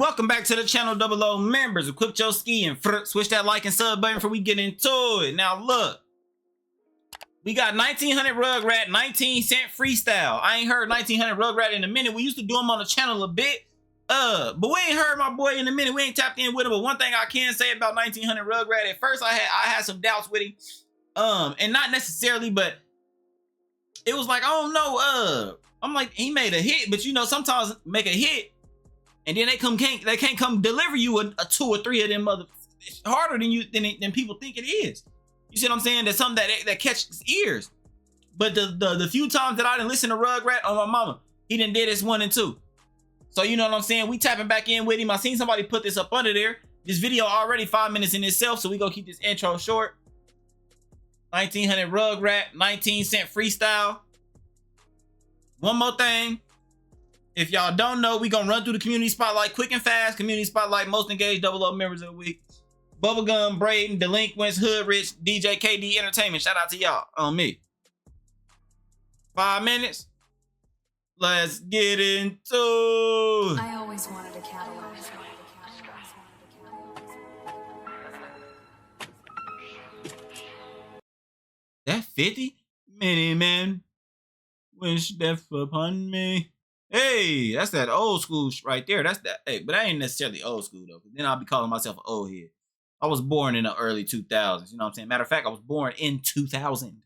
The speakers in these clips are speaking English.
Welcome back to the channel, Double O members. Equip your ski and switch that like and sub button before we get into it. Now look, we got 1900 Rugrat, 19-cent Freestyle. I ain't heard 1900 Rugrat in a minute. We used to do them on the channel a bit, but we ain't heard my boy in a minute. We ain't tapped in with him. But one thing I can say about 1900 Rugrat, at first I had some doubts with him, and not necessarily, but it was like, I don't know. I'm like, he made a hit, but you know, sometimes make a hit, and then they can't come deliver you a 2 or 3 of them mother harder than people think it is. You see what I'm saying? That's something that catches ears. But the few times that I didn't listen to Rugrat on my mama, he done did this 1 and 2. So you know what I'm saying? We tapping back in with him. I seen somebody put this up under there. This video already 5 minutes in itself, so we gonna keep this intro short. 1900 Rugrat, 19-cent Freestyle. One more thing. If y'all don't know, we gonna run through the community spotlight quick and fast. Community spotlight, most engaged Double O members of the week. Bubblegum, Braden, Delinquents, Hood Rich, DJ KD Entertainment. Shout out to y'all on me. 5 minutes. Let's get into. I always wanted a Cadillac. That 50? Many men wish death upon me. Hey, that's that old school right there. That's that. Hey, but I ain't necessarily old school though. Then I'll be calling myself an old head. I was born in the early 2000s. You know what I'm saying? Matter of fact, I was born in 2000.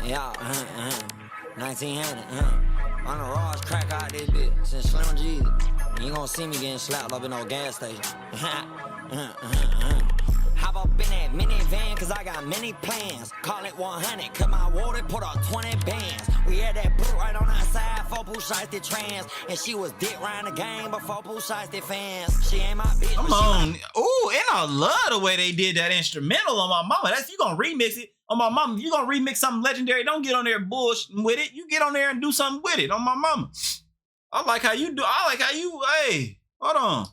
Yeah, 1900, on the raws crack out this bitch since Slim G. You ain't gonna see me getting slapped up in no gas station. Hop up in that minivan, cause I got many plans. Call it 100, cut my water, put up 20 bands. We had that boot right on our side, 4 Pooh Shiesty trans. And she was dick round the game, but 4 Pooh Shiesty fans. She ain't my bitch. Come on. Ooh, and I love the way they did that instrumental on my mama. That's, you gonna remix it on my mama. You gonna remix something legendary, don't get on there bullshitting with it. You get on there and do something with it on my mama. I like how you do. I like how you, hey, hold on.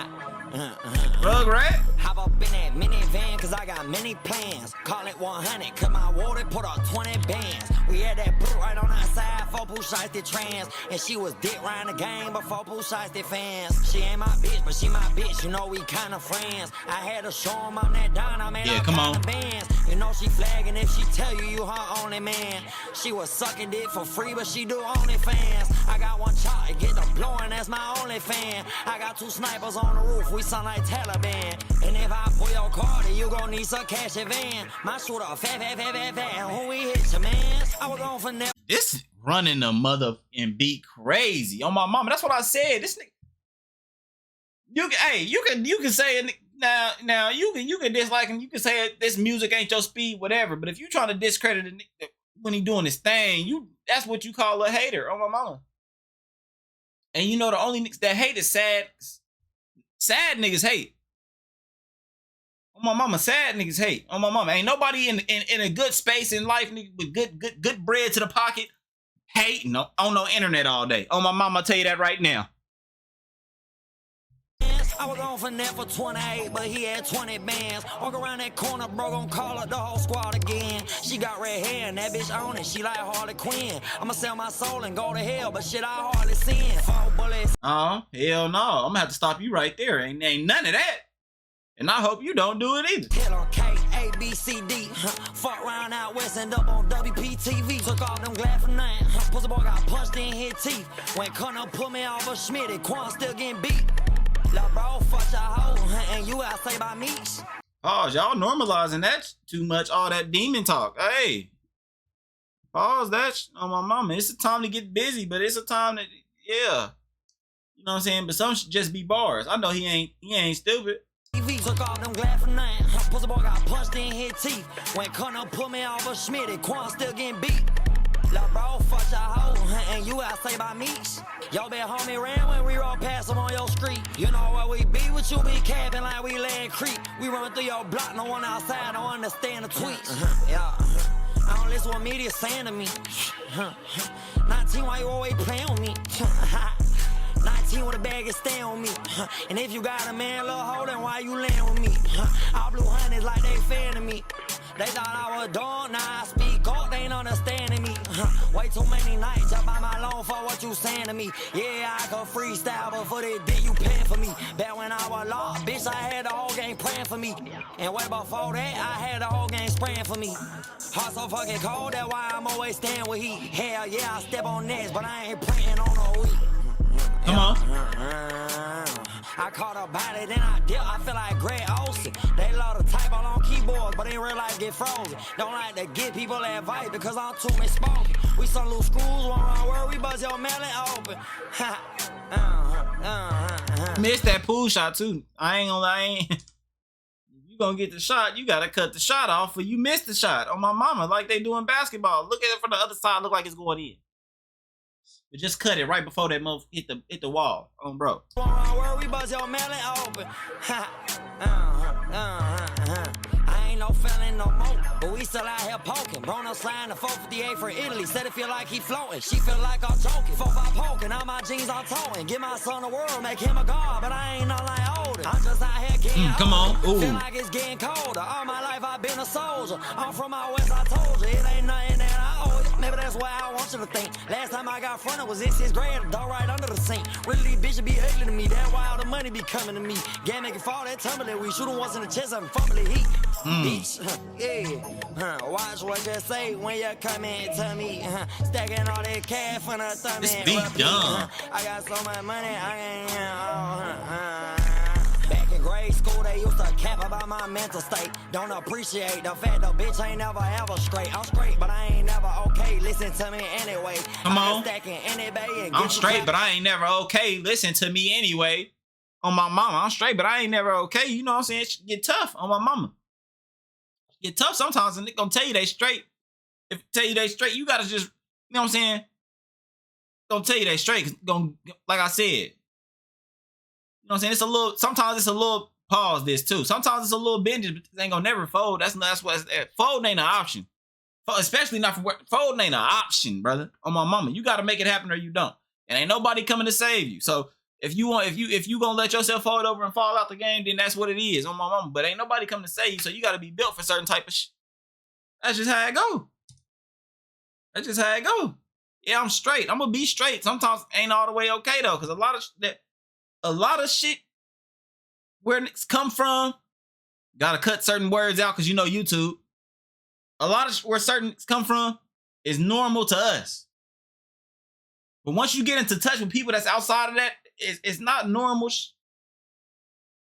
Rugrat. Hop up in that minivan, cause I got many plans. Call it 100, cut my water, put up 20 bands. We had that boot right on our side, 4 Pooh Shiesty trans. And she was dick round the game, but 4 Pooh Shiesty fans. She ain't my bitch, but she my bitch, you know we kinda friends. I had to show 'em I'm that Don, I made all kind of bands. You know she flagging if she tell you her only man. She was sucking dick for free, but she do OnlyFans. I got one chart to get the blowing, that's my only fan. I got 2 snipers on the roof, we sound like Taliban. And if I pull your car, then you gon' need some cash advance. My shooter fat. When we hit your mans, I was going for never. This running the mother and beat crazy on my mama. That's what I said. This nigga, you can say it now. You can dislike him. You can say this music ain't your speed, whatever. But if you trying to discredit a nigga when he doing his thing, that's what you call a hater on my mama. And you know the only niggas that hate is sad. Sad niggas hate. On my mama, sad niggas hate. On my mama, ain't nobody in a good space in life, nigga, with good bread to the pocket, hating on no internet all day. On my mama, I'll tell you that right now. I was on for net for 28, but he had 20 bands. Walk around that corner, bro, gon' call up the whole squad again. She got red hair and that bitch on it, she like Harley Quinn. I'ma sell my soul and go to hell, but shit I hardly sin. 4 bullets. Hell no. I'm gonna have to stop you right there. Ain't none of that. And I hope you don't do it either. Hit on K, A, B, C, D. Fuck round out west, end up on WPTV. Took all them glad for nothing. Pussy boy got punched in his teeth. When Connor put me off a Schmitty, Quan still getting beat. Lil' bro, fuck your hoe, and you gotta say by me. Pause, y'all normalizing that too much, all that demon talk. Hey, pause that on my mama. It's a time to get busy, but it's a time that, yeah. You know what I'm saying? But some should just be bars. I know he ain't stupid. Took all them glad for nothing. Pussy boy got punched in his teeth. When Connor put me off a Schmitty, Quan still getting beat. Lil' bro, fuck your hoe, and you gotta say by me. Yo, bet homie ran when we roll past him on your street. You know where we be with you, be capping like we land creep. We run through your block, no one outside, don't understand the tweets. Yeah, I don't listen what media saying to me. 19, why you always playing with me? 19 with a bag and stay on me. And if you got a man, little hoe, then why you laying with me? All blue honeys like they fan of me. They thought I was done, now I speak up, they ain't understanding me. Way too many nights up by my loan for what you saying to me. Yeah, I could freestyle, but for this dick you paying for me. Back when I was lost, bitch, I had the whole game praying for me. And way before that, I had the whole game spraying for me. Heart so fucking cold, that's why I'm always staying with heat. Hell yeah, I step on nets, but I ain't praying on no week. Come on. I caught a body, then I dip. I feel like Greg Olsen. They love to type all on keyboards, but in real life get frozen. Don't like to give people advice because I'm too misspoken. We some loose screws, one wrong word, we buzz your melon open. Missed that pool shot too. I ain't gonna lie. If you gonna get the shot, you gotta cut the shot off, or you missed the shot. On my mama, like they do in basketball. Look at it from the other side, look like it's going in. But just cut it right before that move hit the wall. Bro. We buzz your melon open. I ain't no felon no more, but we still out here poking. Bruno sliding the 458 for Italy. Said it feel like he floating. She feel like I'm joking. 4-5 poking. All my jeans I'm towing. Give my son the world, make him a god, but I ain't no like older. I'm just out here getting come on. Ooh. Feel like it's getting colder. All my life I've been a soldier. I'm from out west, I told you. It ain't nothing that I owe you. Maybe that's why I want you to think. Last time I got fronted was in 6th grade, the door right under the sink. Really, these bitches be ugly to me. That's why all the money be coming to me. Game make it fall, that tumbling. We shoot 'em once in the chest and fumble the heat. Bitch, yeah. Watch what you say when you come in to me. Stacking all that cash for the thumb. This beat dumb. I got so much money, I can't. Back in grade school, they used to cap about my mental state. Don't appreciate the fact the bitch ain't never ever straight. I'm straight, but I ain't never okay. Listen to me anyway. Come on. I'm straight, but I ain't never okay. Listen to me anyway. On my mama, I'm straight, but I ain't never okay. You know what I'm saying? It get tough on my mama. Get tough sometimes, and they gonna tell you they straight. If tell you they straight, you gotta just, you know what I'm saying? Gonna tell you they straight. Gonna, like I said, you know what I'm saying? It's a little. Sometimes it's a little pause. This too. Sometimes it's a little binges, but they ain't gonna never fold. That's what. Fold ain't an option. Especially not for work. Fold ain't an option, brother. On my mama, you gotta make it happen or you don't. And ain't nobody coming to save you. So if you gonna let yourself fold over and fall out the game, then that's what it is on my mama. But ain't nobody coming to save you, so you got to be built for certain type of shit. That's just how it go. That's just how it go. Yeah, I'm straight. I'm gonna be straight. Sometimes ain't all the way okay though, because a lot of shit where it's come from, gotta cut certain words out because you know YouTube. A lot of where certain come from is normal to us. But once you get into touch with people that's outside of that, it's not normal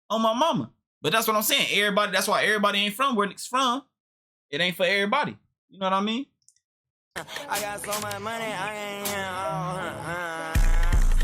on my mama. But that's what I'm saying. Everybody, that's why everybody ain't from where it's from. It ain't for everybody. You know what I mean? I got so much money, I ain't.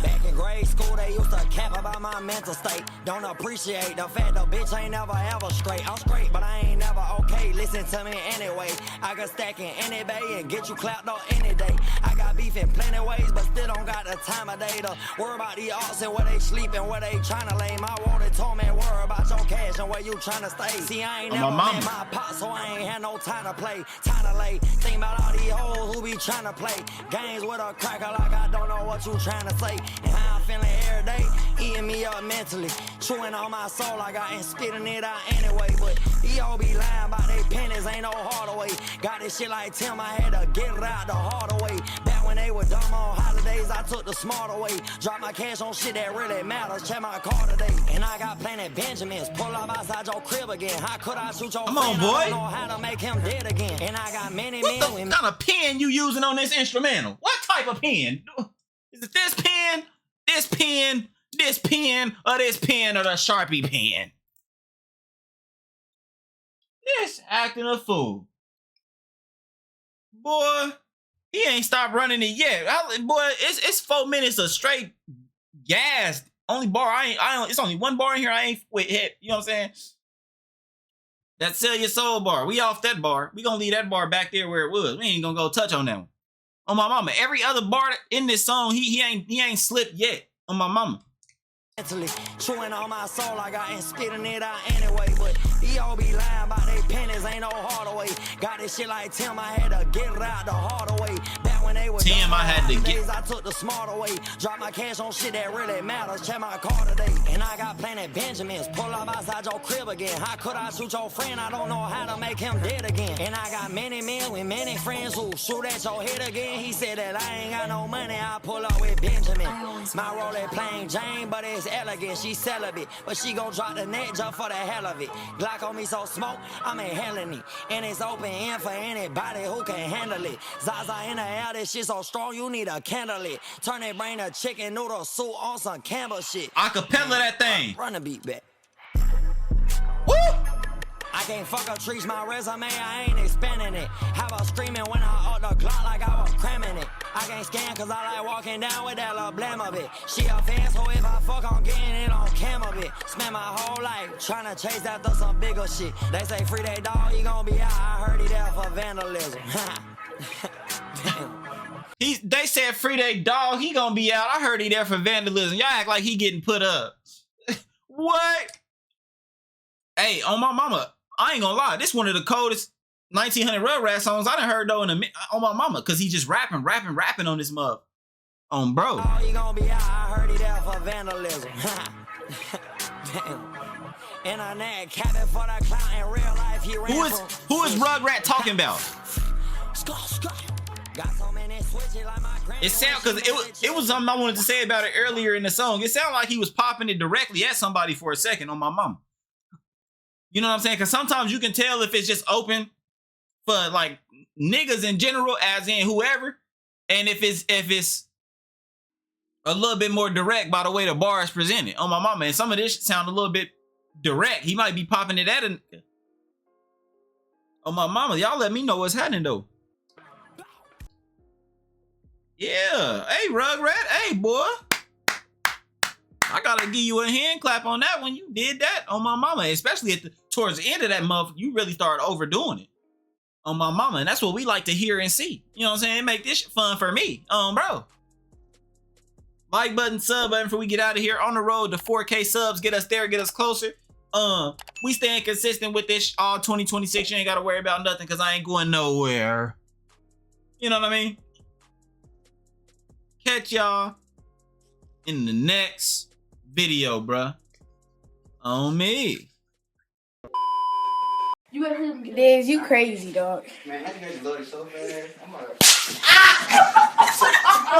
Back in grade school, they used to cap about my mental state. Don't appreciate the fact the bitch ain't never ever straight. I'm straight, but I ain't never okay. Listen to me anyway. I can stack in any bay and get you clapped on any day. I got beef in plenty ways, but still don't got the time of day to worry about the arts and where they sleep and where they tryna lay. My water told me worry about your cash and where you tryna stay. See, I ain't never met my pop, so I ain't had no time to play. Time to lay. Think about all these hoes who be tryna play games with a cracker like I don't know what you tryna say. And how I'm feeling every day, eating me up mentally. Chewing on my soul like I ain't spitting it out anyway. But these hoes be lying about they pennies, ain't no harder way. Got this shit like Tim, I had to get it out the harder way. Back when they were dumb on holidays, I took the smarter way. Drop my cash on shit that really matters. Check my car today. And I got plenty Benjamins. Pull up outside your crib again. How could I shoot your Come friend? on, boy. I don't know how to make him dead again. And I got many men. What kind of pen you using on this instrumental? What type of pen? Is it this pen, this pen, this pen, or this pen, or the Sharpie pen? This acting a fool. Boy, he ain't stopped running it yet. Boy, it's 4 minutes of straight gas. Only bar I ain't. It's only one bar in here I ain't with hit. You know what I'm saying? That Sell Your Soul bar. We off that bar. We gonna leave that bar back there where it was. We ain't gonna go touch on that one. On my mama. Every other bar in this song, he ain't slipped yet. On my mama. Mentally chewing on my soul like I ain't spitting it out anyway. But these hoes be lying about they pennies, ain't no harder way. Got this shit like Tim, I had to get it out the harder way. Back back when they were Tim, dumb. I had to Days get. I took the smarter way. Drop my cash on shit that really matters. Check my car today. And I got Planet Benjamins. Pull up outside your crib again. How could I shoot your friend? I don't know how to make him dead again. And I got many men with many friends who shoot at your head again. He said that I ain't got no money. I pull up with Benjamin. My Rolex plain Jane, but it's elegant. She celibate, but she gon' drop the net just for the hell of it. Glock on me so smoke, I'm inhaling it. And it's open end for anybody who can handle it. Zaza in the air, this shit so strong you need a candle lit. Turn that brain to chicken noodle soup on some Campbell shit. Acapella that thing. Run the beat back. Woo! I can't fuck up trees, my resume, I ain't expanding it. Have her screaming when I up the Glock like I was cramming it. I can't scan cause I like walking down with that little blam of it. She a fan, so if I fuck, I'm getting it on cam of it. Spend my whole life trying to chase after some bigger shit. They say free that dog, he gon' be out. I heard he there for vandalism. They said free that dog, he gonna be out. I heard he there for vandalism. Y'all act like he getting put up. What? Hey, on my mama, I ain't gonna lie. This one of the coldest 1900 Rugrat songs I done heard though on my mama, cause he just rapping on this mug. On bro. Oh, he gon' be out. I heard he there for vandalism. And I nag cabin for the clout in real life. He ran Who is Rugrat talking about? Got so many switches like my It sound cause it was something I wanted to say about it earlier in the song. It sounded like he was popping it directly at somebody for a second on my mama. You know what I'm saying? Cause sometimes you can tell if it's just open for like niggas in general, as in whoever, and if it's a little bit more direct by the way the bar is presented on my mama. And some of this sound a little bit direct. He might be popping it at on my mama. Y'all let me know what's happening though. Yeah, hey Rugrat, hey boy. I gotta give you a hand clap on that when you did that on my mama, especially towards the end of that month, you really started overdoing it on my mama, and that's what we like to hear and see. You know what I'm saying? Make this fun for me, bro. Like button, sub button before we get out of here. On the road to 4K subs, get us there, get us closer. We staying consistent with this all 2026. You ain't gotta worry about nothing because I ain't going nowhere. You know what I mean? Catch y'all in the next video, bruh. On me. You ever heard him? Diz, you crazy, dog. Man, that nigga loaded so fast. I'm like...